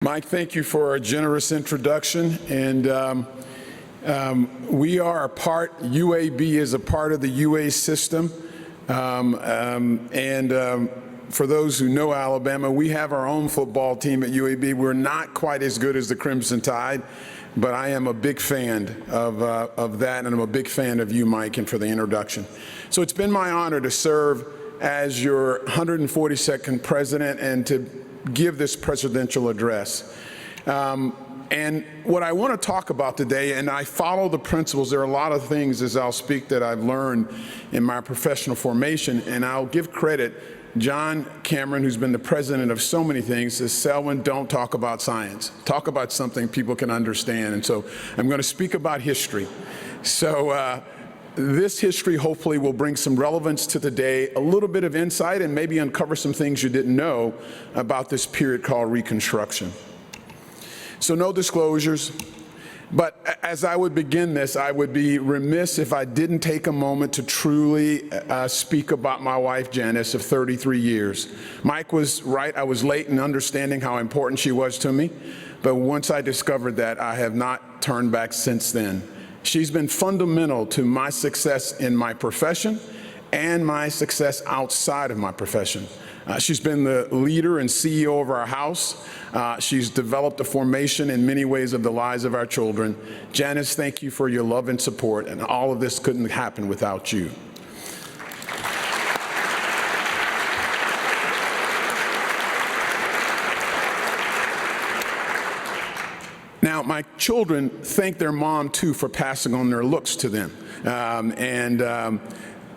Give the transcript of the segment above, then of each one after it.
Mike, thank you for a generous introduction. And we are a part, UAB is a part of the UA system. For those who know Alabama, we have our own football team at UAB. We're not quite as good as the Crimson Tide, but I am a big fan of that, and I'm a big fan of you, Mike, and for the introduction. So it's been my honor to serve as your 142nd president and to give this presidential address. And what I want to talk about today, and I follow the principles, there are a lot of things as I'll speak that I've learned in my professional formation, and I'll give credit. John Cameron, who's been the president of so many things, says, Selwyn, don't talk about science. Talk about something people can understand. And so I'm going to speak about history. So this history hopefully will bring some relevance to the day, a little bit of insight, and maybe uncover some things you didn't know about this period called Reconstruction. So no disclosures. But as I would begin this, I would be remiss if I didn't take a moment to truly speak about my wife, Janice, of 33 years. Mike was right. I was late in understanding how important she was to me. But once I discovered that, I have not turned back since then. She's been fundamental to my success in my profession and my success outside of my profession. She's been the leader and CEO of our house. She's developed a formation in many ways of the lives of our children. Janice, thank you for your love and support, and all of this couldn't happen without you. Now, my children thank their mom, too, for passing on their looks to them.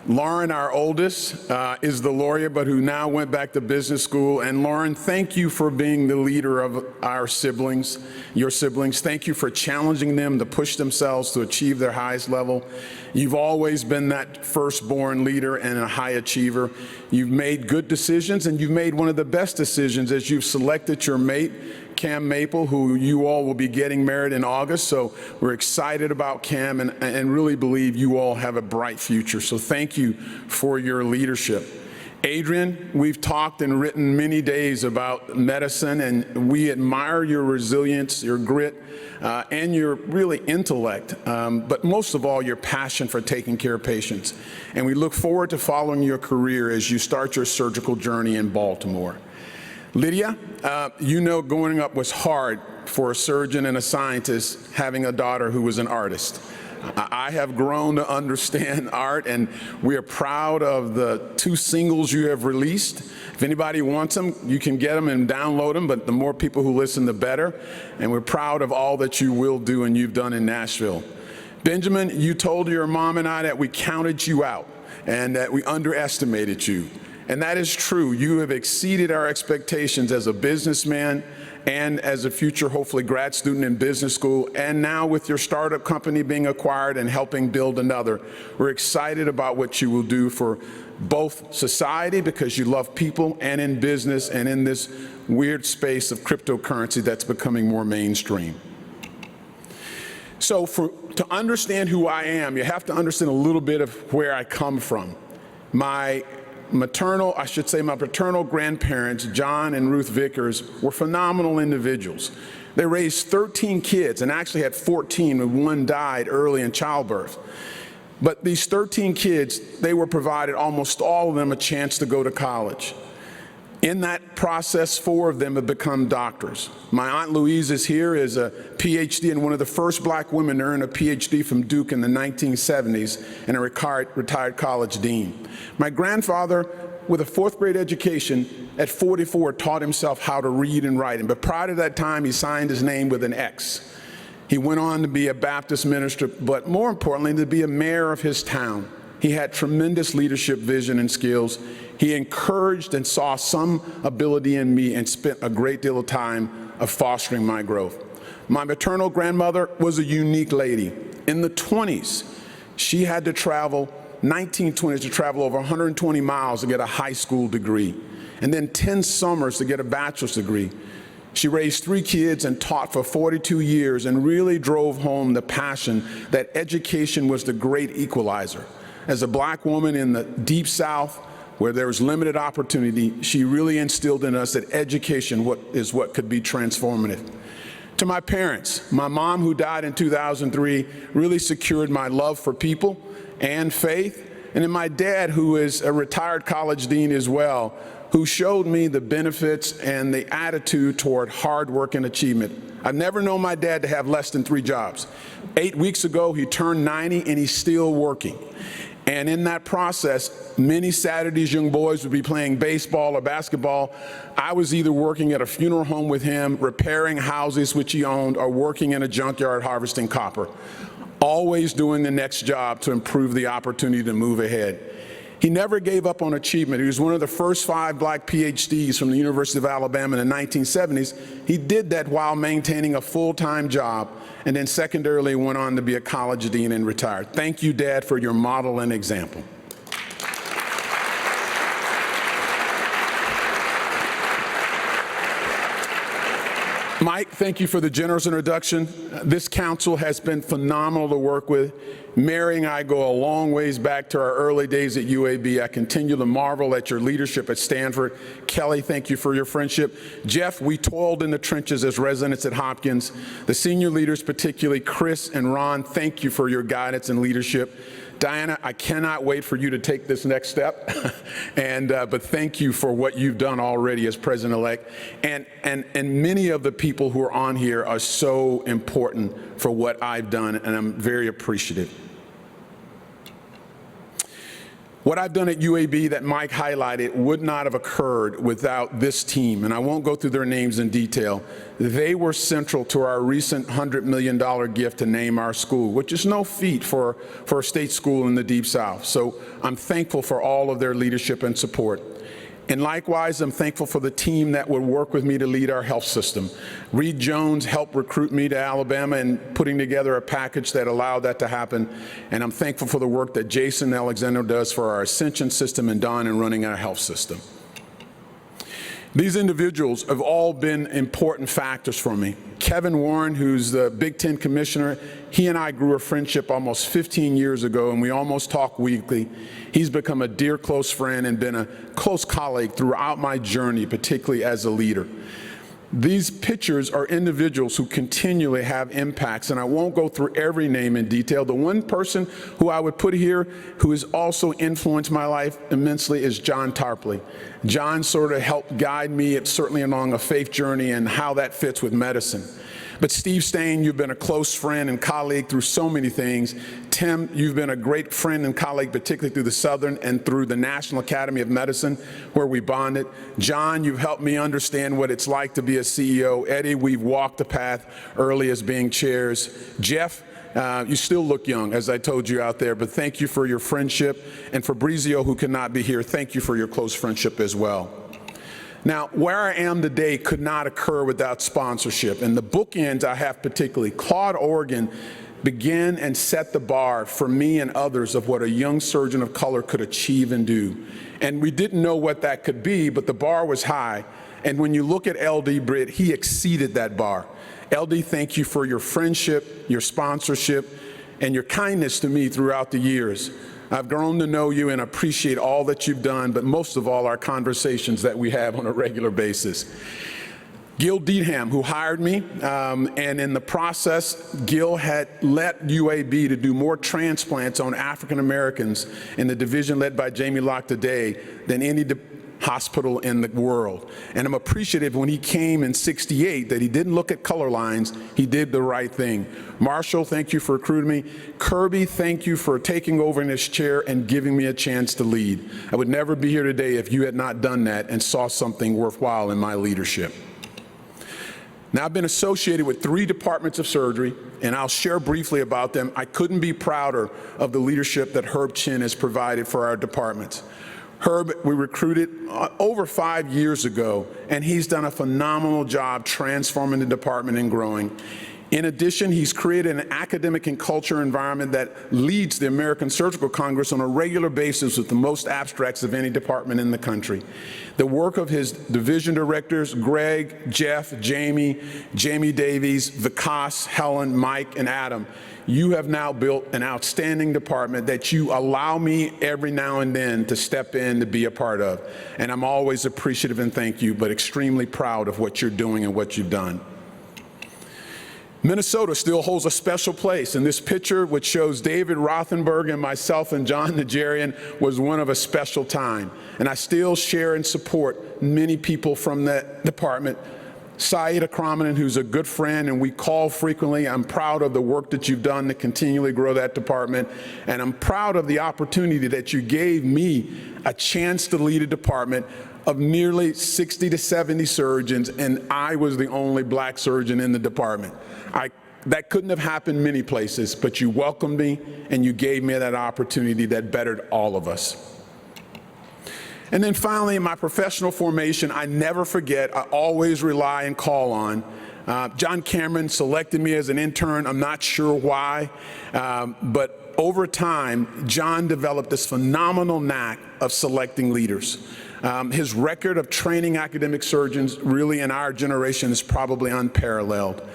Lauren, our oldest, is the lawyer, but who now went back to business school. And Lauren, thank you for being the leader of our siblings, your siblings. Thank you for challenging them to push themselves to achieve their highest level. You've always been that firstborn leader and a high achiever. You've made good decisions, and you've made one of the best decisions as you've selected your mate, Cam Maple, who you all will be getting married in August. So we're excited about Cam and really believe you all have a bright future. So thank you for your leadership. Adrian, we've talked and written many days about medicine, and we admire your resilience, your grit, and your really intellect, but most of all, your passion for taking care of patients. And we look forward to following your career as you start your surgical journey in Baltimore. Lydia, you know growing up was hard for a surgeon and a scientist having a daughter who was an artist. I have grown to understand art, and we are proud of the 2 singles you have released. If anybody wants them, you can get them and download them, but the more people who listen, the better. And we're proud of all that you will do and you've done in Nashville. Benjamin, you told your mom and I that we counted you out and that we underestimated you. And that is true. You have exceeded our expectations as a businessman and as a future, hopefully, grad student in business school, and now with your startup company being acquired and helping build another. We're excited about what you will do for both society, because you love people, and in business, and in this weird space of cryptocurrency that's becoming more mainstream. So to understand who I am, you have to understand a little bit of where I come from. My paternal grandparents, John and Ruth Vickers, were phenomenal individuals. They raised 13 kids and actually had 14 when one died early in childbirth. But these 13 kids, they were provided, almost all of them, a chance to go to college. In that process, 4 of them have become doctors. My Aunt Louise is here, is a PhD, and one of the first black women to earn a PhD from Duke in the 1970s, and a retired college dean. My grandfather, with a 4th grade education, at 44 taught himself how to read and write, but prior to that time, he signed his name with an X. He went on to be a Baptist minister, but more importantly, to be a mayor of his town. He had tremendous leadership vision and skills. He encouraged and saw some ability in me and spent a great deal of time of fostering my growth. My maternal grandmother was a unique lady. In the 1920s, she had to travel, 1920s, to travel over 120 miles to get a high school degree, and then 10 summers to get a bachelor's degree. She raised 3 kids and taught for 42 years and really drove home the passion that education was the great equalizer. As a black woman in the Deep South, where there was limited opportunity, she really instilled in us that education is what could be transformative. To my parents, my mom, who died in 2003, really secured my love for people and faith. And then my dad, who is a retired college dean as well, who showed me the benefits and the attitude toward hard work and achievement. I've never known my dad to have less than 3 jobs. 8 weeks ago, he turned 90 and he's still working. And in that process, many Saturdays young boys would be playing baseball or basketball. I was either working at a funeral home with him, repairing houses which he owned, or working in a junkyard harvesting copper. Always doing the next job to improve the opportunity to move ahead. He never gave up on achievement. He was one of the first 5 black PhDs from the University of Alabama in the 1970s. He did that while maintaining a full-time job, and then secondarily went on to be a college dean and retired. Thank you, Dad, for your model and example. Mike, thank you for the generous introduction. This council has been phenomenal to work with. Mary and I go a long ways back to our early days at UAB. I continue to marvel at your leadership at Stanford. Kelly, thank you for your friendship. Jeff, we toiled in the trenches as residents at Hopkins. The senior leaders, particularly Chris and Ron, thank you for your guidance and leadership. Diana, I cannot wait for you to take this next step, but thank you for what you've done already as president-elect. And many of the people who are on here are so important for what I've done, and I'm very appreciative. What I've done at UAB that Mike highlighted would not have occurred without this team, and I won't go through their names in detail. They were central to our recent $100 million gift to name our school, which is no feat for a state school in the Deep South. So I'm thankful for all of their leadership and support. And likewise, I'm thankful for the team that would work with me to lead our health system. Reed Jones helped recruit me to Alabama and putting together a package that allowed that to happen. And I'm thankful for the work that Jason Alexander does for our Ascension system and Don in running our health system. These individuals have all been important factors for me. Kevin Warren, who's the Big Ten commissioner, he and I grew a friendship almost 15 years ago, and we almost talk weekly. He's become a dear, close friend and been a close colleague throughout my journey, particularly as a leader. These pictures are individuals who continually have impacts, and I won't go through every name in detail. The one person who I would put here who has also influenced my life immensely is John Tarpley. John sort of helped guide me, certainly along a faith journey and how that fits with medicine. But Steve Stain, you've been a close friend and colleague through so many things. Tim, you've been a great friend and colleague, particularly through the Southern and through the National Academy of Medicine, where we bonded. John, you've helped me understand what it's like to be a CEO. Eddie, we've walked the path early as being chairs. Jeff, you still look young, as I told you out there, but thank you for your friendship. And Fabrizio, who could not be here, thank you for your close friendship as well. Now, where I am today could not occur without sponsorship, and the bookends I have particularly. Claude Oregon began and set the bar for me and others of what a young surgeon of color could achieve and do. And we didn't know what that could be, but the bar was high. And when you look at LD Britt, he exceeded that bar. LD, thank you for your friendship, your sponsorship, and your kindness to me throughout the years. I've grown to know you and appreciate all that you've done, but most of all, our conversations that we have on a regular basis. Gil Deetham, who hired me, and in the process, Gil had let UAB to do more transplants on African Americans in the division led by Jamie Locke today than any hospital in the world. And I'm appreciative when he came in '68 that he didn't look at color lines, he did the right thing. Marshall, thank you for recruiting me. Kirby, thank you for taking over in this chair and giving me a chance to lead. I would never be here today if you had not done that and saw something worthwhile in my leadership. Now, I've been associated with 3 departments of surgery, and I'll share briefly about them. I couldn't be prouder of the leadership that Herb Chin has provided for our departments. Herb, we recruited over 5 years ago, and he's done a phenomenal job transforming the department and growing. In addition, he's created an academic and culture environment that leads the American Surgical Congress on a regular basis with the most abstracts of any department in the country. The work of his division directors, Greg, Jeff, Jamie Davies, Vickers, Helen, Mike, and Adam, you have now built an outstanding department that you allow me every now and then to step in to be a part of. And I'm always appreciative and thank you, but extremely proud of what you're doing and what you've done. Minnesota still holds a special place, and this picture, which shows David Rothenberg and myself and John Najarian, was one of a special time. And I still share and support many people from that department. Saeed Akramanan, who's a good friend, and we call frequently. I'm proud of the work that you've done to continually grow that department, and I'm proud of the opportunity that you gave me a chance to lead a department of nearly 60 to 70 surgeons, and I was the only black surgeon in the department. That couldn't have happened many places, but you welcomed me and you gave me that opportunity that bettered all of us. And then finally, in my professional formation, I never forget, I always rely and call on. John Cameron selected me as an intern. I'm not sure why, but over time, John developed this phenomenal knack of selecting leaders. His record of training academic surgeons really in our generation is probably unparalleled.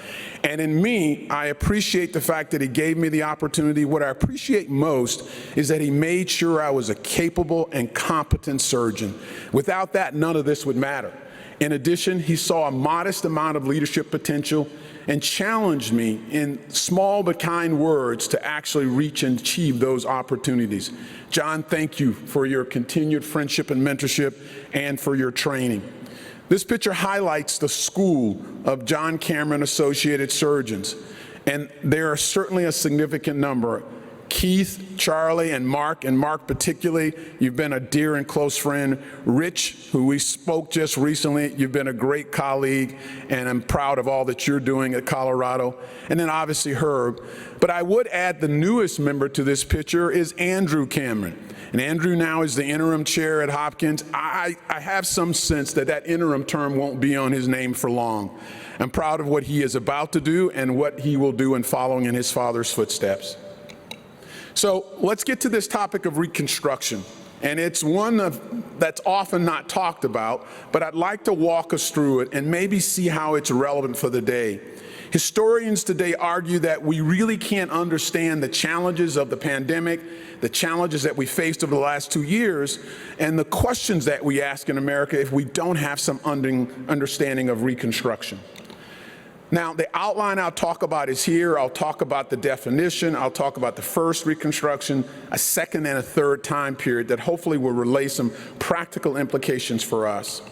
And in me, I appreciate the fact that he gave me the opportunity. What I appreciate most is that he made sure I was a capable and competent surgeon. Without that, none of this would matter. In addition, he saw a modest amount of leadership potential and challenged me in small but kind words to actually reach and achieve those opportunities. John, thank you for your continued friendship and mentorship and for your training. This picture highlights the school of John Cameron Associated Surgeons, and there are certainly a significant number. Keith, Charlie, and Mark particularly, you've been a dear and close friend. Rich, who we spoke just recently, you've been a great colleague, and I'm proud of all that you're doing at Colorado. And then obviously Herb. But I would add the newest member to this picture is Andrew Cameron. And Andrew now is the interim chair at Hopkins. I have some sense that that interim term won't be on his name for long. I'm proud of what he is about to do and what he will do in following in his father's footsteps. So let's get to this topic of Reconstruction. And it's one that's often not talked about, but I'd like to walk us through it and maybe see how it's relevant for the day. Historians today argue that we really can't understand the challenges of the pandemic, the challenges that we faced over the last 2 years, and the questions that we ask in America if we don't have some understanding of Reconstruction. Now, the outline I'll talk about is here. I'll talk about the definition. I'll talk about the first Reconstruction, a second and a third time period that hopefully will relay some practical implications for us.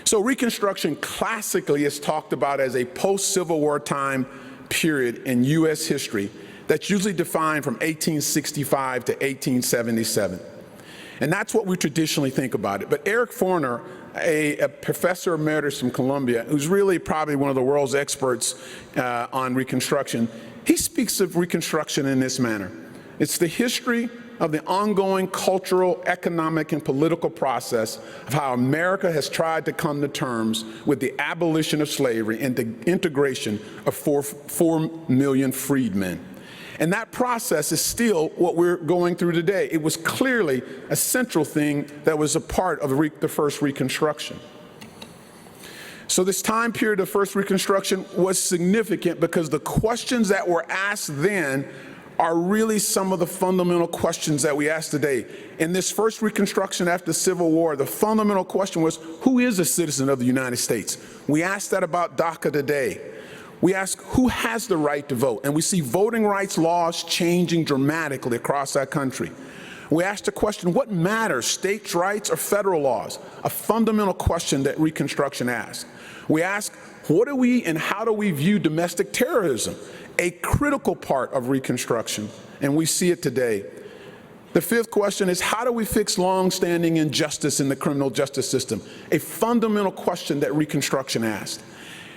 So Reconstruction classically is talked about as a post-Civil War time period in U.S. history that's usually defined from 1865 to 1877. And that's what we traditionally think about it. But Eric Forner, a professor emeritus from Columbia, who's really probably one of the world's experts on Reconstruction, he speaks of Reconstruction in this manner. It's the history of the ongoing cultural, economic, and political process of how America has tried to come to terms with the abolition of slavery and the integration of 4 million freedmen. And that process is still what we're going through today. It was clearly a central thing that was a part of the first Reconstruction. So this time period of first Reconstruction was significant because the questions that were asked then are really some of the fundamental questions that we ask today. In this first Reconstruction after the Civil War, the fundamental question was, who is a citizen of the United States? We ask that about DACA today. We ask, who has the right to vote? And we see voting rights laws changing dramatically across our country. We ask the question, what matters, states' rights or federal laws? A fundamental question that Reconstruction asks. We ask, what do we and how do we view domestic terrorism? A critical part of Reconstruction, and we see it today. The fifth question is, how do we fix long-standing injustice in the criminal justice system? A fundamental question that Reconstruction asked.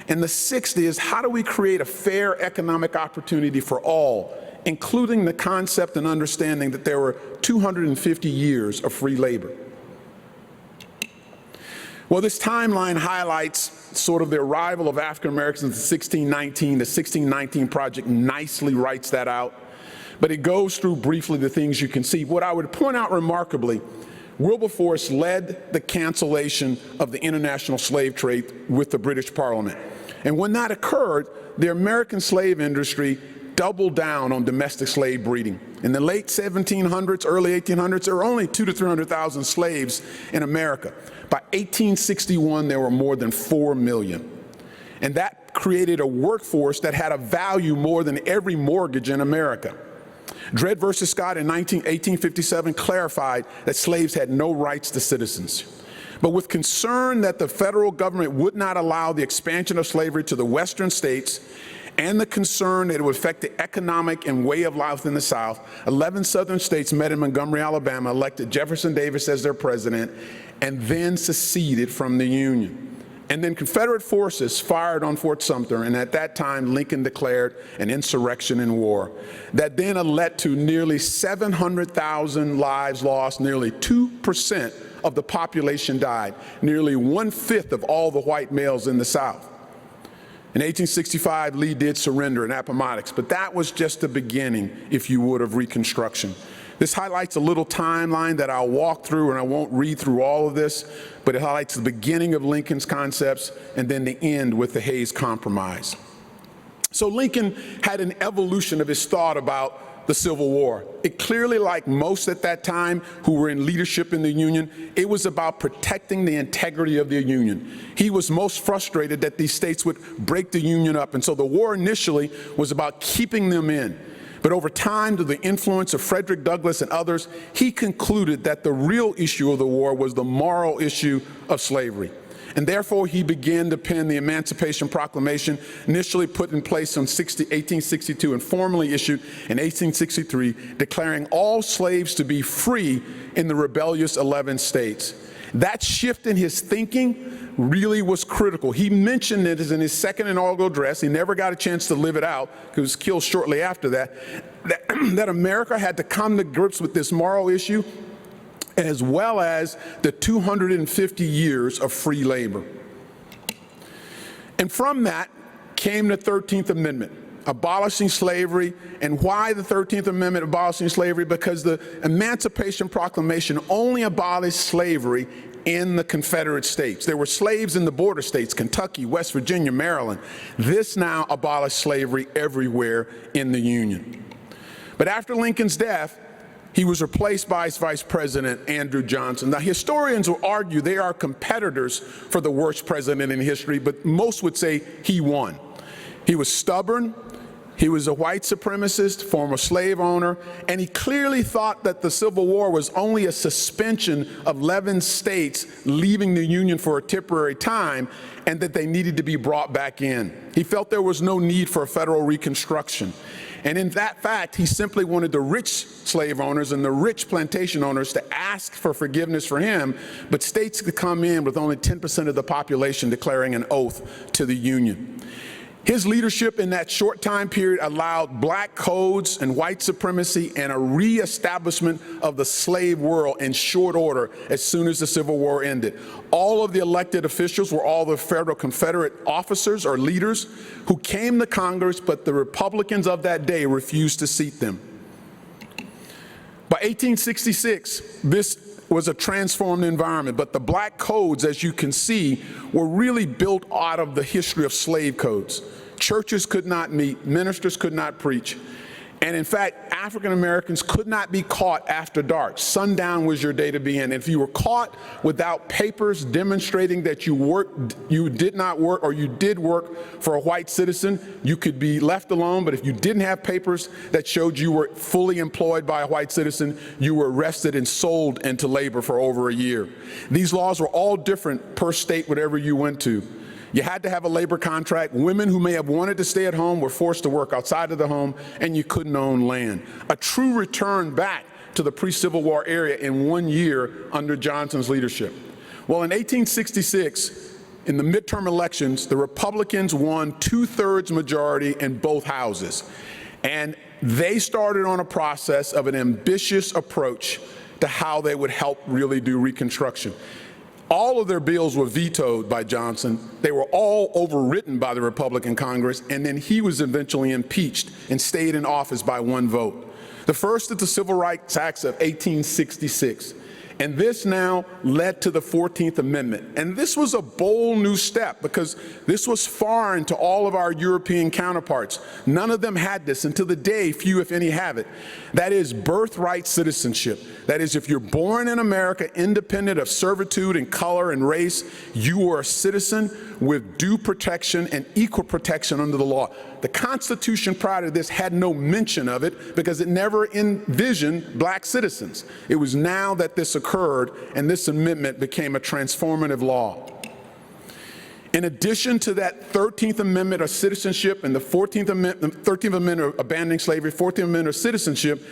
And the sixth is, how do we create a fair economic opportunity for all, including the concept and understanding that there were 250 years of free labor? Well, this timeline highlights sort of the arrival of African Americans in 1619. The 1619 Project nicely writes that out, but it goes through briefly the things you can see. What I would point out remarkably, Wilberforce led the cancellation of the international slave trade with the British Parliament. And when that occurred, the American slave industry doubled down on domestic slave breeding. In the late 1700s, early 1800s, there were only 200,000 to 300,000 slaves in America. By 1861, there were more than 4 million. And that created a workforce that had a value more than every mortgage in America. Dred versus Scott in 1857 clarified that slaves had no rights to citizens. But with concern that the federal government would not allow the expansion of slavery to the western states, and the concern that it would affect the economic and way of life in the South, 11 southern states met in Montgomery, Alabama, elected Jefferson Davis as their president, and then seceded from the Union. And then Confederate forces fired on Fort Sumter, and at that time, Lincoln declared an insurrection and war. That then led to nearly 700,000 lives lost, nearly 2% of the population died, nearly 1/5 of all the white males in the South. In 1865, Lee did surrender in Appomattox, but that was just the beginning, if you would, of Reconstruction. This highlights a little timeline that I'll walk through, and I won't read through all of this, but it highlights the beginning of Lincoln's concepts and then the end with the Hayes Compromise. So Lincoln had an evolution of his thought about the Civil War. It clearly, like most at that time who were in leadership in the Union, it was about protecting the integrity of the Union. He was most frustrated that these states would break the Union up, and so the war initially was about keeping them in. But over time, to the influence of Frederick Douglass and others, he concluded that the real issue of the war was the moral issue of slavery. And therefore, he began to pen the Emancipation Proclamation, initially put in place in 1862 and formally issued in 1863, declaring all slaves to be free in the rebellious 11 states. That shift in his thinking really was critical. He mentioned it in his second inaugural address. He never got a chance to live it out because he was killed shortly after that, that America had to come to grips with this moral issue, as well as the 250 years of free labor. And from that came the 13th Amendment, abolishing slavery. And why the 13th Amendment abolishing slavery? Because the Emancipation Proclamation only abolished slavery in the Confederate States. There were slaves in the border states, Kentucky, West Virginia, Maryland. This now abolished slavery everywhere in the Union. But after Lincoln's death, he was replaced by his vice president, Andrew Johnson. Now, historians will argue they are competitors for the worst president in history, but most would say he won. He was stubborn, he was a white supremacist, former slave owner, and he clearly thought that the Civil War was only a suspension of 11 states leaving the Union for a temporary time, and that they needed to be brought back in. He felt there was no need for a federal Reconstruction. And in that fact, he simply wanted the rich slave owners and the rich plantation owners to ask for forgiveness for him, but states could come in with only 10% of the population declaring an oath to the Union. His leadership in that short time period allowed black codes and white supremacy and a reestablishment of the slave world in short order as soon as the Civil War ended. All of the elected officials were all the federal Confederate officers or leaders who came to Congress, but the Republicans of that day refused to seat them. By 1866, this was a transformed environment, but the black codes, as you can see, were really built out of the history of slave codes. Churches could not meet, ministers could not preach, and in fact, African Americans could not be caught after dark. Sundown was your day to be in. If you were caught without papers demonstrating that you did not work, or you did work for a white citizen, you could be left alone. But if you didn't have papers that showed you were fully employed by a white citizen, you were arrested and sold into labor for over a year. These laws were all different per state, whatever you went to. You had to have a labor contract. Women who may have wanted to stay at home were forced to work outside of the home, and you couldn't own land. A true return back to the pre-Civil War era in 1 year under Johnson's leadership. Well, in 1866, in the midterm elections, the Republicans won 2/3 majority in both houses. And they started on a process of an ambitious approach to how they would help really do Reconstruction. All of their bills were vetoed by Johnson. They were all overwritten by the Republican Congress, and then he was eventually impeached and stayed in office by one vote. The first is the Civil Rights Acts of 1866. And this now led to the 14th Amendment. And this was a bold new step because this was foreign to all of our European counterparts. None of them had this. Until the day, few, if any, have it. That is birthright citizenship. That is, if you're born in America, independent of servitude and color and race, you are a citizen with due protection and equal protection under the law. The Constitution prior to this had no mention of it because it never envisioned black citizens. It was now that this occurred and this amendment became a transformative law. In addition to that 13th Amendment of citizenship and the 13th Amendment of abandoning slavery, 14th Amendment of citizenship,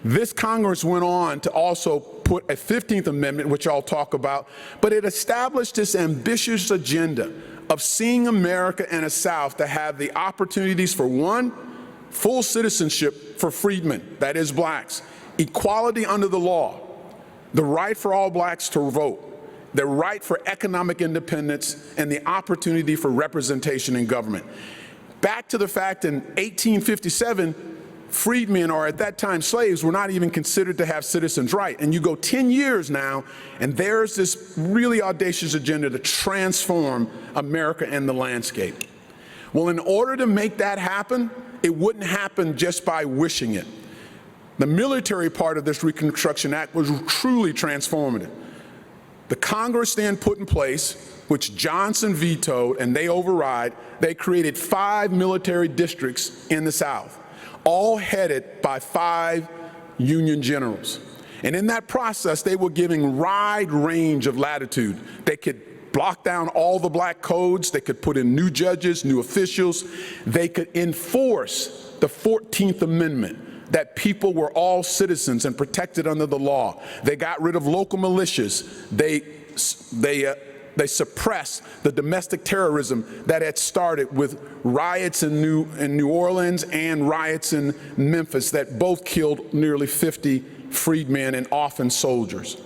this Congress went on to also put a 15th Amendment, which I'll talk about, but it established this ambitious agenda of seeing America and a South to have the opportunities for one, full citizenship for freedmen, that is blacks, equality under the law, the right for all blacks to vote, the right for economic independence, and the opportunity for representation in government. Back to the fact in 1857, freedmen, or at that time slaves, were not even considered to have citizens' right. And you go 10 years now, and there's this really audacious agenda to transform America and the landscape. Well, in order to make that happen, it wouldn't happen just by wishing it. The military part of this Reconstruction Act was truly transformative. The Congress then put in place, which Johnson vetoed and they override, they created 5 military districts in the South, all headed by 5 Union generals. And in that process, they were giving wide range of latitude. They could block down all the black codes. They could put in new judges, new officials. They could enforce the 14th Amendment, that people were all citizens and protected under the law. They got rid of local militias. They suppressed the domestic terrorism that had started with riots in New Orleans and riots in Memphis that both killed nearly 50 freedmen and often soldiers.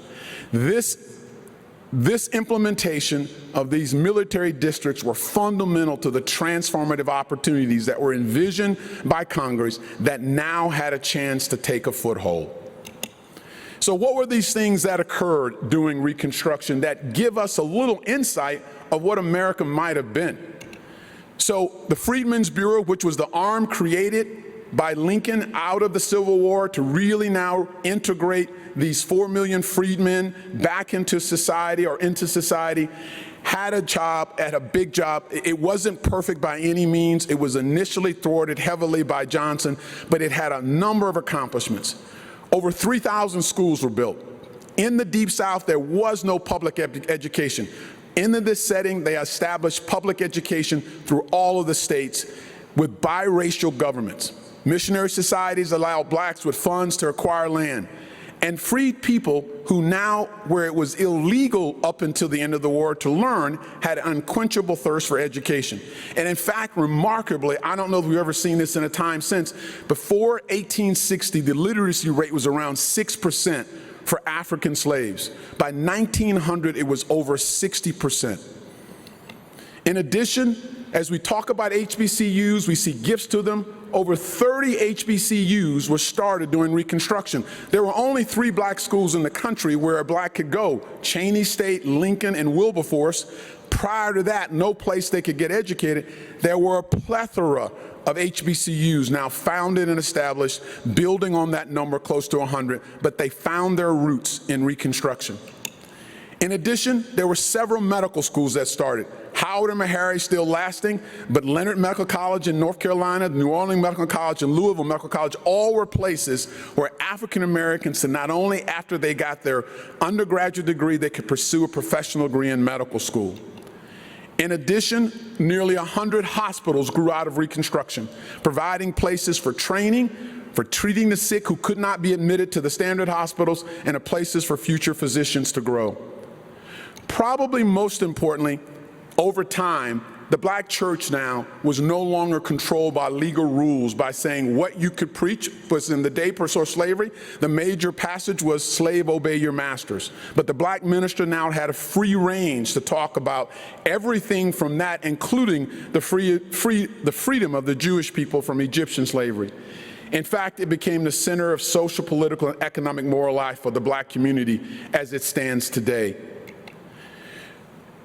This implementation of these military districts were fundamental to the transformative opportunities that were envisioned by Congress that now had a chance to take a foothold. So what were these things that occurred during Reconstruction that give us a little insight of what America might have been? So the Freedmen's Bureau, which was the arm created by Lincoln out of the Civil War to really now integrate these 4 million freedmen back into society, had a big job. It wasn't perfect by any means. It was initially thwarted heavily by Johnson, but it had a number of accomplishments. Over 3,000 schools were built. In the Deep South, there was no public education. In this setting, they established public education through all of the states with biracial governments. Missionary societies allowed blacks with funds to acquire land, and freed people who now, where it was illegal up until the end of the war to learn, had an unquenchable thirst for education. And in fact, remarkably, I don't know if we've ever seen this in a time since, before 1860, the literacy rate was around 6% for African slaves. By 1900, it was over 60%. In addition, as we talk about HBCUs, we see gifts to them. Over 30 HBCUs were started during Reconstruction. There were only 3 black schools in the country where a black could go: Cheney State, Lincoln, and Wilberforce. Prior to that, no place they could get educated. There were a plethora of HBCUs now founded and established, building on that number close to 100, but they found their roots in Reconstruction. In addition, there were several medical schools that started. Howard and Meharry still lasting, but Leonard Medical College in North Carolina, New Orleans Medical College, and Louisville Medical College all were places where African Americans, not only after they got their undergraduate degree, they could pursue a professional degree in medical school. In addition, nearly 100 hospitals grew out of Reconstruction, providing places for training, for treating the sick who could not be admitted to the standard hospitals, and places for future physicians to grow. Probably most importantly, over time, the black church now was no longer controlled by legal rules by saying what you could preach. Was in the day before slavery, the major passage was slave obey your masters. But the black minister now had a free range to talk about everything from that, including the freedom of the Jewish people from Egyptian slavery. In fact, it became the center of social, political, and economic moral life for the black community as it stands today.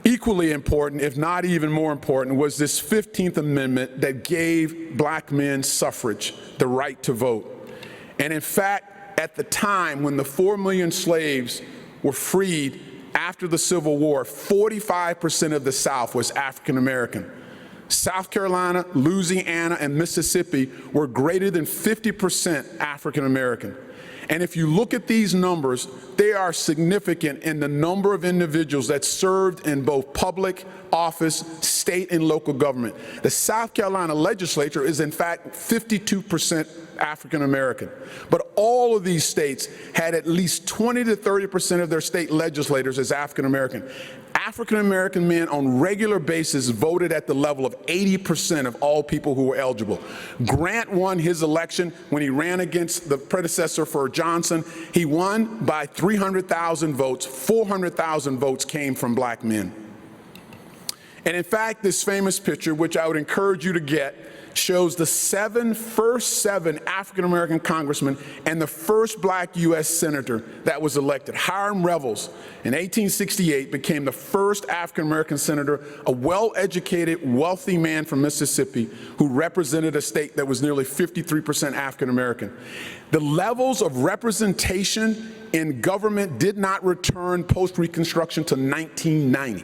Equally important, if not even more important, was this 15th Amendment that gave black men suffrage, the right to vote. And in fact, at the time when the 4 million slaves were freed after the Civil War, 45% of the South was African American. South Carolina, Louisiana, and Mississippi were greater than 50% African American. And if you look at these numbers, they are significant in the number of individuals that served in both public office, state, and local government. The South Carolina legislature is in fact 52% African American. But all of these states had at least 20 to 30% of their state legislators as African American. African American men on regular basis voted at the level of 80% of all people who were eligible. Grant won his election when he ran against the predecessor for Johnson. He won by 300,000 votes. 400,000 votes came from black men. And in fact, this famous picture, which I would encourage you to get, shows the first seven African-American congressmen and the first black U.S. senator that was elected. Hiram Revels in 1868 became the first African-American senator, a well-educated, wealthy man from Mississippi who represented a state that was nearly 53% African-American. The levels of representation in government did not return post-Reconstruction to 1990.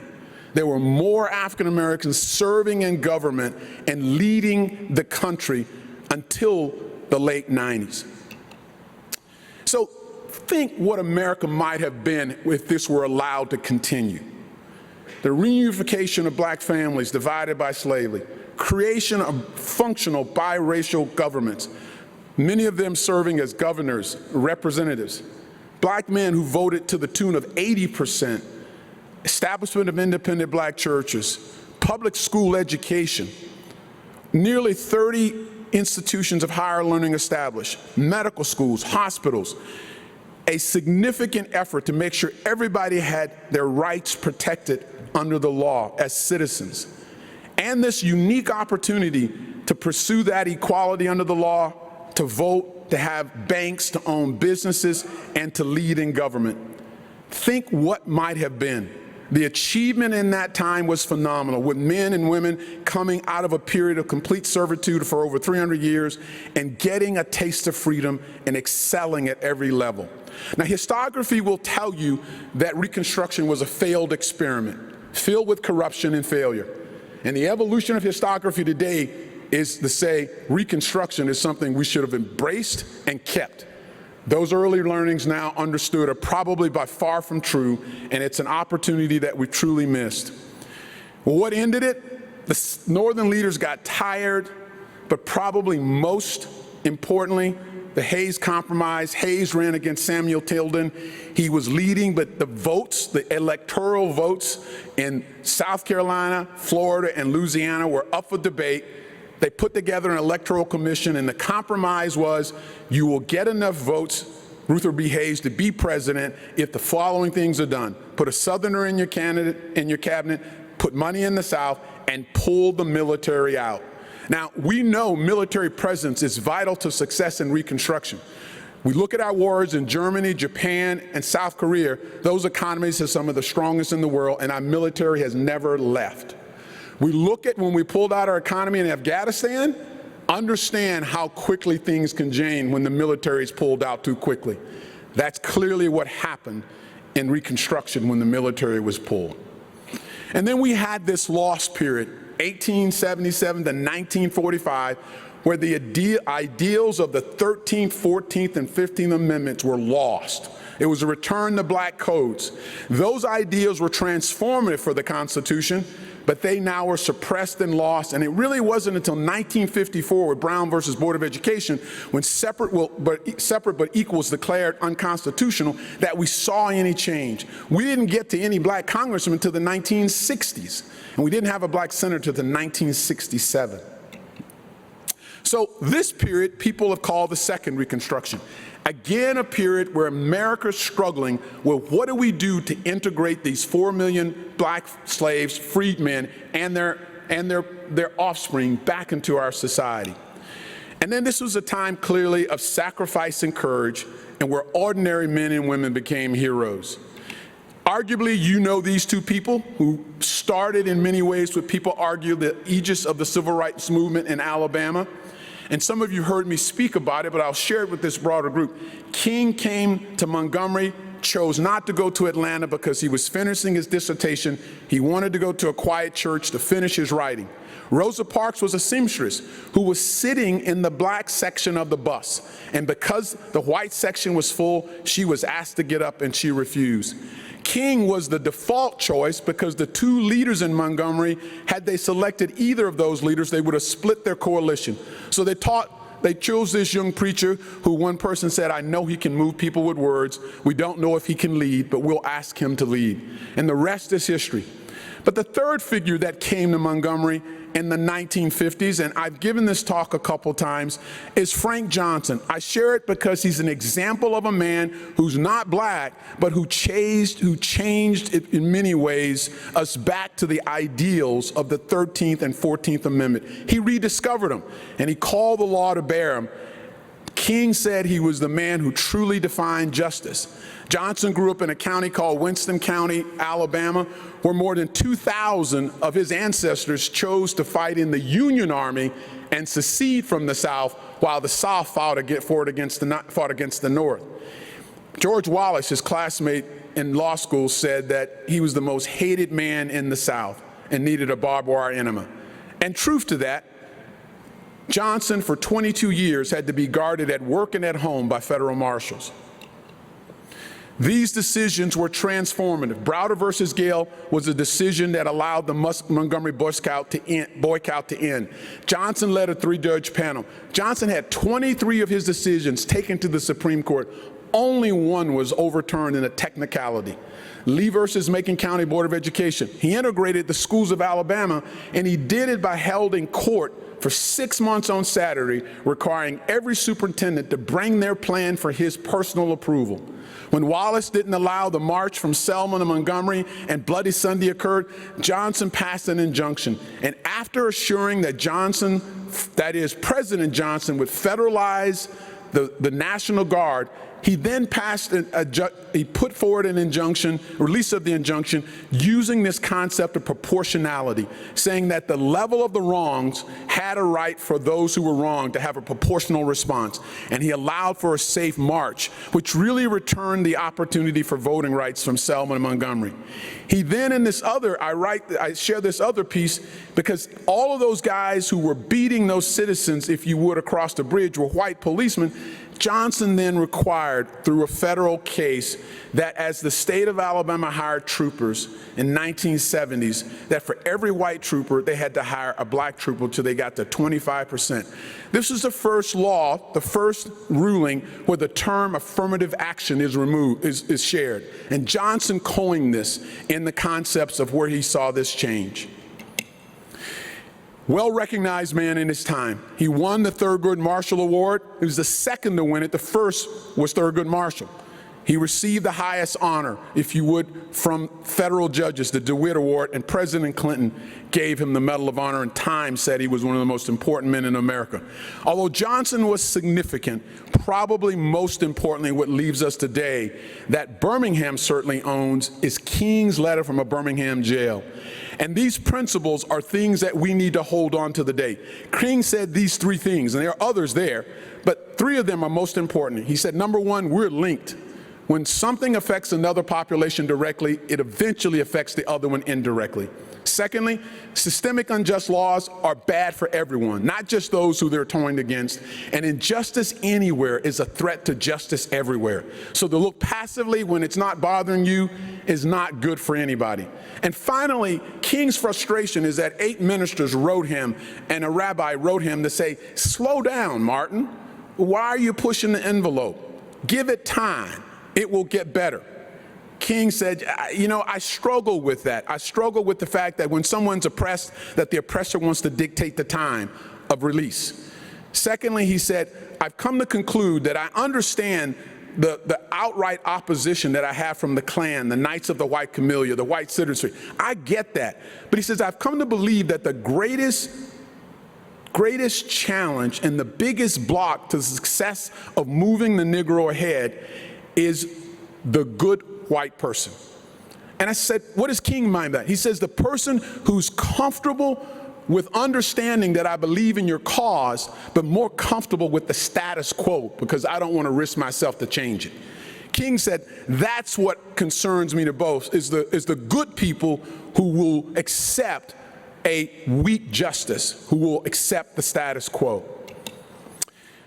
There were more African Americans serving in government and leading the country until the late 90s. So think what America might have been if this were allowed to continue. The reunification of black families divided by slavery, creation of functional biracial governments, many of them serving as governors, representatives, black men who voted to the tune of 80%, establishment of independent black churches, public school education, nearly 30 institutions of higher learning established, medical schools, hospitals, a significant effort to make sure everybody had their rights protected under the law as citizens, and this unique opportunity to pursue that equality under the law, to vote, to have banks, to own businesses, and to lead in government. Think what might have been. The achievement in that time was phenomenal, with men and women coming out of a period of complete servitude for over 300 years and getting a taste of freedom and excelling at every level. Now, historiography will tell you that Reconstruction was a failed experiment, filled with corruption and failure. And the evolution of historiography today is to say Reconstruction is something we should have embraced and kept. Those early learnings now understood are probably by far from true, and it's an opportunity that we truly missed. Well, what ended it? The Northern leaders got tired, but probably most importantly, the Hayes Compromise. Hayes ran against Samuel Tilden. He was leading, but the votes, the electoral votes in South Carolina, Florida, and Louisiana were up for debate. They put together an electoral commission, and the compromise was you will get enough votes, Ruther B. Hayes, to be president if the following things are done. Put a Southerner in your cabinet, put money in the South, and pull the military out. Now, we know military presence is vital to success in Reconstruction. We look at our wars in Germany, Japan, and South Korea. Those economies are some of the strongest in the world, and our military has never left. We look at when we pulled out our economy in Afghanistan, understand how quickly things can change when the military is pulled out too quickly. That's clearly what happened in Reconstruction when the military was pulled. And then we had this lost period, 1877 to 1945, where the ideals of the 13th, 14th, and 15th Amendments were lost. It was a return to black codes. Those ideals were transformative for the Constitution, but they now were suppressed and lost. And it really wasn't until 1954 with Brown versus Board of Education, when separate but equal was declared unconstitutional, that we saw any change. We didn't get to any black congressman until the 1960s, and we didn't have a black senator until the 1967. So this period people have called the Second Reconstruction. Again, a period where America's struggling with what do we do to integrate these 4 million black slaves, freedmen, and their offspring back into our society. And then this was a time clearly of sacrifice and courage, and where ordinary men and women became heroes. Arguably, you know these two people who started in many ways what people argue the aegis of the civil rights movement in Alabama. And some of you heard me speak about it, but I'll share it with this broader group. King came to Montgomery, chose not to go to Atlanta because he was finishing his dissertation. He wanted to go to a quiet church to finish his writing. Rosa Parks was a seamstress who was sitting in the black section of the bus. And because the white section was full, she was asked to get up and she refused. King was the default choice because the two leaders in Montgomery, had they selected either of those leaders, they would have split their coalition. So they chose this young preacher who one person said, I know he can move people with words. We don't know if he can lead, but we'll ask him to lead. And the rest is history. But the third figure that came to Montgomery in the 1950s, and I've given this talk a couple times, is Frank Johnson. I share it because he's an example of a man who's not black, but who changed it in many ways us back to the ideals of the 13th and 14th Amendment. He rediscovered them, and he called the law to bear them. King said he was the man who truly defined justice. Johnson grew up in a county called Winston County, Alabama, where more than 2,000 of his ancestors chose to fight in the Union Army and secede from the South, while the South fought against the North. George Wallace, his classmate in law school, said that he was the most hated man in the South and needed a barbed wire enema. And truth to that, Johnson, for 22 years, had to be guarded at work and at home by federal marshals. These decisions were transformative. Browder versus Gale was a decision that allowed the Montgomery boycott to end. Johnson led a 3-judge panel. Johnson had 23 of his decisions taken to the Supreme Court. Only one was overturned in a technicality. Lee versus Macon County Board of Education. He integrated the schools of Alabama, and he did it by holding court for 6 months on Saturday, requiring every superintendent to bring their plan for his personal approval. When Wallace didn't allow the march from Selwyn to Montgomery and Bloody Sunday occurred, Johnson passed an injunction. And after assuring that President Johnson would federalize the National Guard, he then he put forward an injunction, release of the injunction, using this concept of proportionality, saying that the level of the wrongs had a right for those who were wronged to have a proportional response. And he allowed for a safe march, which really returned the opportunity for voting rights from Selma to Montgomery. He then, in this other, I share this other piece because all of those guys who were beating those citizens, if you would, across the bridge were white policemen. Johnson then required, through a federal case, that as the state of Alabama hired troopers in 1970s, that for every white trooper, they had to hire a black trooper till they got to 25%. This is the first law, the first ruling where the term affirmative action is shared. And Johnson coined this in the concepts of where he saw this change. Well-recognized man in his time. He won the Thurgood Marshall Award. He was the second to win it. The first was Thurgood Marshall. He received the highest honor, if you would, from federal judges, the DeWitt Award, and President Clinton gave him the Medal of Honor, and Time said he was one of the most important men in America. Although Johnson was significant, probably most importantly, what leaves us today, that Birmingham certainly owns, is King's letter from a Birmingham jail. And these principles are things that we need to hold on to today. King said these 3 things, and there are others there, but 3 of them are most important. He said, number 1, we're linked. When something affects another population directly, it eventually affects the other one indirectly. Secondly, systemic unjust laws are bad for everyone, not just those who they're torn against. And injustice anywhere is a threat to justice everywhere. So to look passively when it's not bothering you is not good for anybody. And finally, King's frustration is that 8 ministers wrote him and a rabbi wrote him to say, slow down, Martin. Why are you pushing the envelope? Give it time. It will get better. King said, I struggle with that. I struggle with the fact that when someone's oppressed, that the oppressor wants to dictate the time of release. Secondly, he said, I've come to conclude that I understand the outright opposition that I have from the Klan, the Knights of the White Camellia, the white citizenry. I get that. But he says, I've come to believe that the greatest challenge and the biggest block to the success of moving the Negro ahead is the good white person. And I said, what does King mean by that? He says, the person who's comfortable with understanding that I believe in your cause, but more comfortable with the status quo because I don't want to risk myself to change it. King said, that's what concerns me the most, is the good people who will accept a weak justice, who will accept the status quo.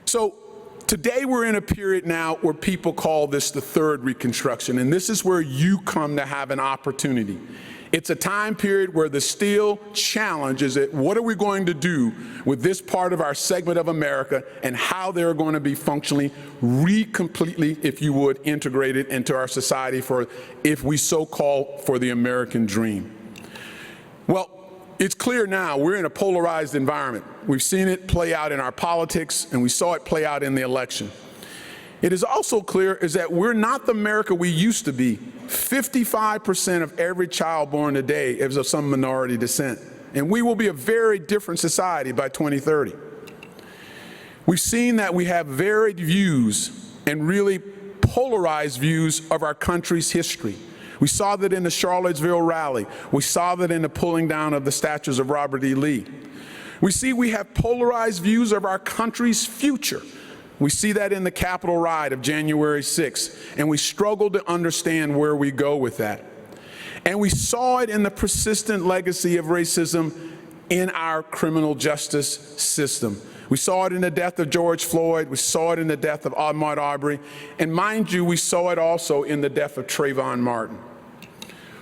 So today we're in a period now where people call this the third Reconstruction, and this is where you come to have an opportunity. It's a time period where the still challenge is that what are we going to do with this part of our segment of America and how they're going to be functionally completely, if you would, integrated into our society for, if we so call, for the American dream. Well, it's clear now we're in a polarized environment. We've seen it play out in our politics, and we saw it play out in the election. It is also clear is that we're not the America we used to be. 55% of every child born today is of some minority descent, and we will be a very different society by 2030. We've seen that we have varied views and really polarized views of our country's history. We saw that in the Charlottesville rally. We saw that in the pulling down of the statues of Robert E. Lee. We have polarized views of our country's future. We see that in the Capitol riot of January 6th, and we struggle to understand where we go with that. And we saw it in the persistent legacy of racism in our criminal justice system. We saw it in the death of George Floyd. We saw it in the death of Ahmaud Arbery. And mind you, we saw it also in the death of Trayvon Martin.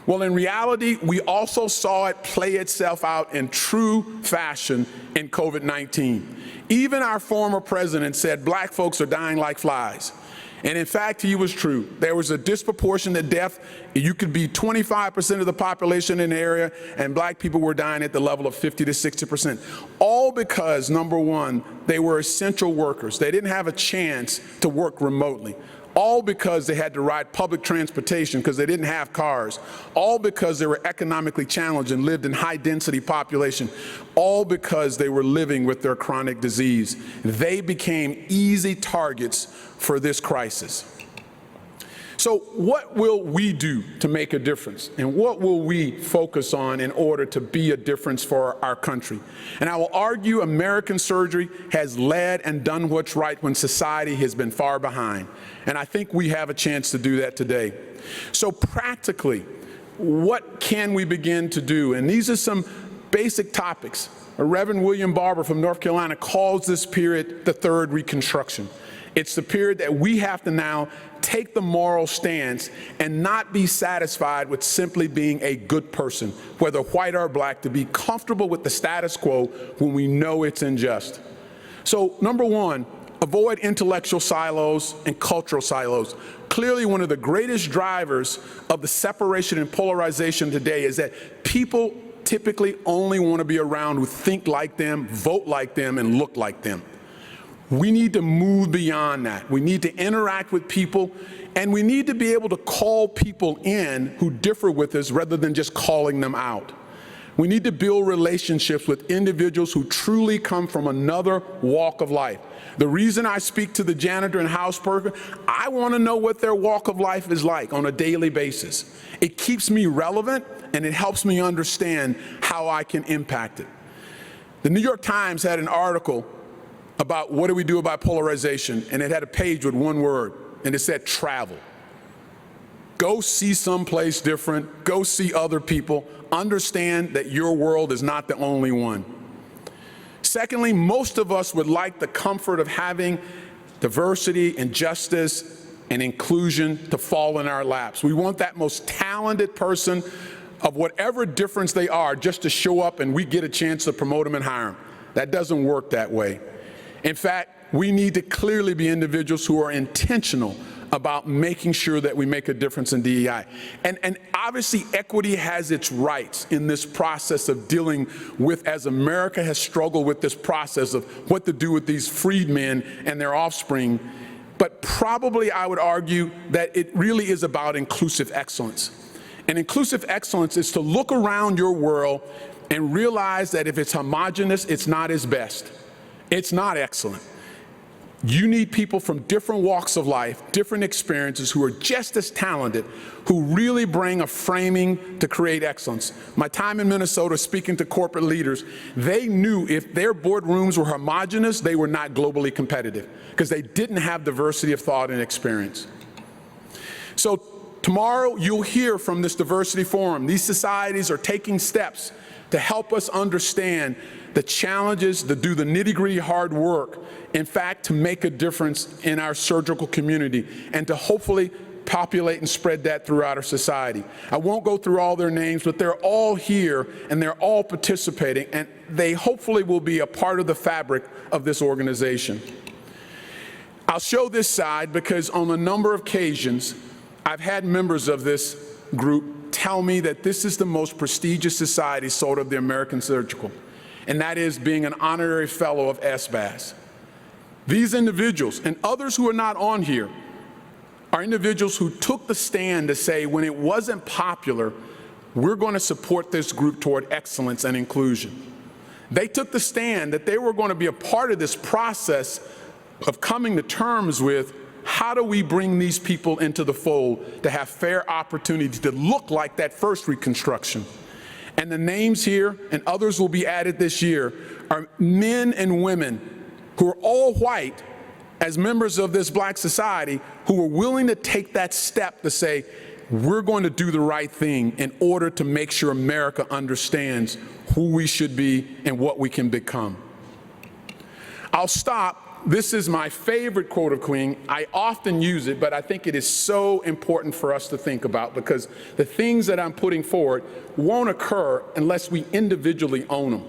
Well, in reality, we also saw it play itself out in true fashion in COVID-19. Even our former president said black folks are dying like flies. And in fact, he was true. There was a disproportionate death. You could be 25% of the population in the area, and black people were dying at the level of 50 to 60%. All because, number one, they were essential workers. They didn't have a chance to work remotely. All because they had to ride public transportation because they didn't have cars. All because they were economically challenged and lived in high-density population. All because they were living with their chronic disease. They became easy targets for this crisis. So what will we do to make a difference? And what will we focus on in order to be a difference for our country? And I will argue American surgery has led and done what's right when society has been far behind. And I think we have a chance to do that today. So practically, what can we begin to do? And these are some basic topics. Reverend William Barber from North Carolina calls this period the third Reconstruction. It's the period that we have to now take the moral stance and not be satisfied with simply being a good person, whether white or black, to be comfortable with the status quo when we know it's unjust. So, number one, avoid intellectual silos and cultural silos. Clearly, one of the greatest drivers of the separation and polarization today is that people typically only want to be around who think like them, vote like them, and look like them. We need to move beyond that. We need to interact with people, and we need to be able to call people in who differ with us rather than just calling them out. We need to build relationships with individuals who truly come from another walk of life. The reason I speak to the janitor and house worker, I want to know what their walk of life is like on a daily basis. It keeps me relevant, and it helps me understand how I can impact it. The New York Times had an article about what do we do about polarization, and it had a page with one word, and it said travel. Go see someplace different. Go see other people. Understand that your world is not the only one. Secondly, most of us would like the comfort of having diversity and justice and inclusion to fall in our laps. We want that most talented person of whatever difference they are just to show up and we get a chance to promote them and hire them. That doesn't work that way. In fact, we need to clearly be individuals who are intentional about making sure that we make a difference in DEI. And obviously equity has its rights in this process of dealing with, as America has struggled with this process of what to do with these freedmen and their offspring. But probably I would argue that it really is about inclusive excellence. And inclusive excellence is to look around your world and realize that if it's homogenous, it's not its best. It's not excellent. You need people from different walks of life, different experiences, who are just as talented, who really bring a framing to create excellence. My time in Minnesota speaking to corporate leaders, they knew if their boardrooms were homogenous, they were not globally competitive because they didn't have diversity of thought and experience. So tomorrow you'll hear from this diversity forum. These societies are taking steps to help us understand the challenges, to do the nitty-gritty hard work, in fact, to make a difference in our surgical community and to hopefully populate and spread that throughout our society. I won't go through all their names, but they're all here and they're all participating, and they hopefully will be a part of the fabric of this organization. I'll show this side because on a number of occasions, I've had members of this group tell me that this is the most prestigious society sort of the American Surgical, and that is being an honorary fellow of SBAS. These individuals and others who are not on here are individuals who took the stand to say when it wasn't popular, we're going to support this group toward excellence and inclusion. They took the stand that they were going to be a part of this process of coming to terms with how do we bring these people into the fold to have fair opportunity to look like that first Reconstruction. And the names here, and others will be added this year, are men and women who are all white as members of this black society who are willing to take that step to say, we're going to do the right thing in order to make sure America understands who we should be and what we can become. I'll stop. This is my favorite quote of Queen. I often use it, but I think it is so important for us to think about because the things that I'm putting forward won't occur unless we individually own them.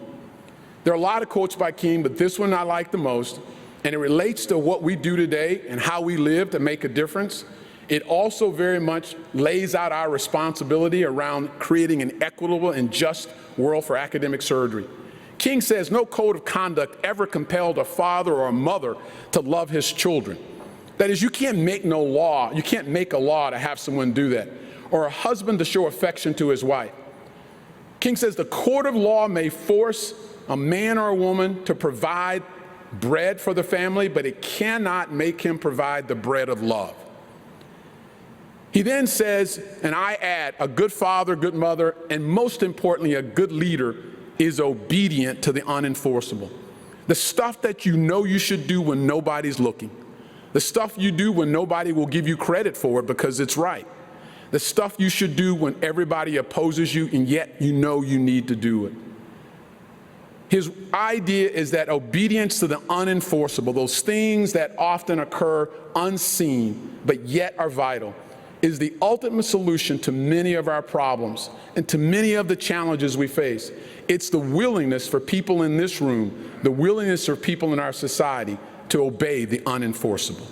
There are a lot of quotes by King, but this one I like the most, and it relates to what we do today and how we live to make a difference. It also very much lays out our responsibility around creating an equitable and just world for academic surgery. King says no code of conduct ever compelled a father or a mother to love his children. That is, you can't make no law, you can't make a law to have someone do that, or a husband to show affection to his wife. King says the court of law may force a man or a woman to provide bread for the family, but it cannot make him provide the bread of love. He then says, and I add, a good father, good mother, and most importantly, a good leader is obedient to the unenforceable. The stuff that you know you should do when nobody's looking. The stuff you do when nobody will give you credit for it because it's right. The stuff you should do when everybody opposes you and yet you know you need to do it. His idea is that obedience to the unenforceable, those things that often occur unseen but yet are vital, is the ultimate solution to many of our problems and to many of the challenges we face. It's the willingness for people in this room, the willingness for people in our society to obey the unenforceable.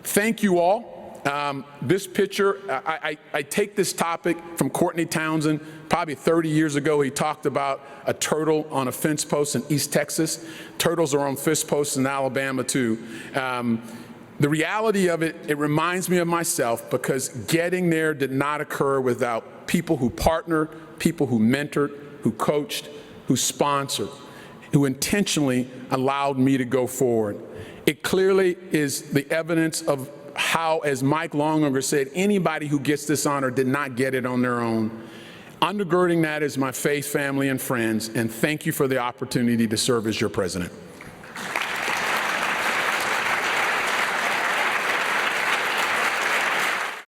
Thank you all. This picture, I take this topic from Courtney Townsend. Probably 30 years ago, he talked about a turtle on a fence post in East Texas. Turtles are on fence posts in Alabama too. The reality of it, it reminds me of myself because getting there did not occur without people who partnered, people who mentored, who coached, who sponsored, who intentionally allowed me to go forward. It clearly is the evidence of how, as Mike Longonger said, anybody who gets this honor did not get it on their own. Undergirding that is my faith, family, and friends, and thank you for the opportunity to serve as your president.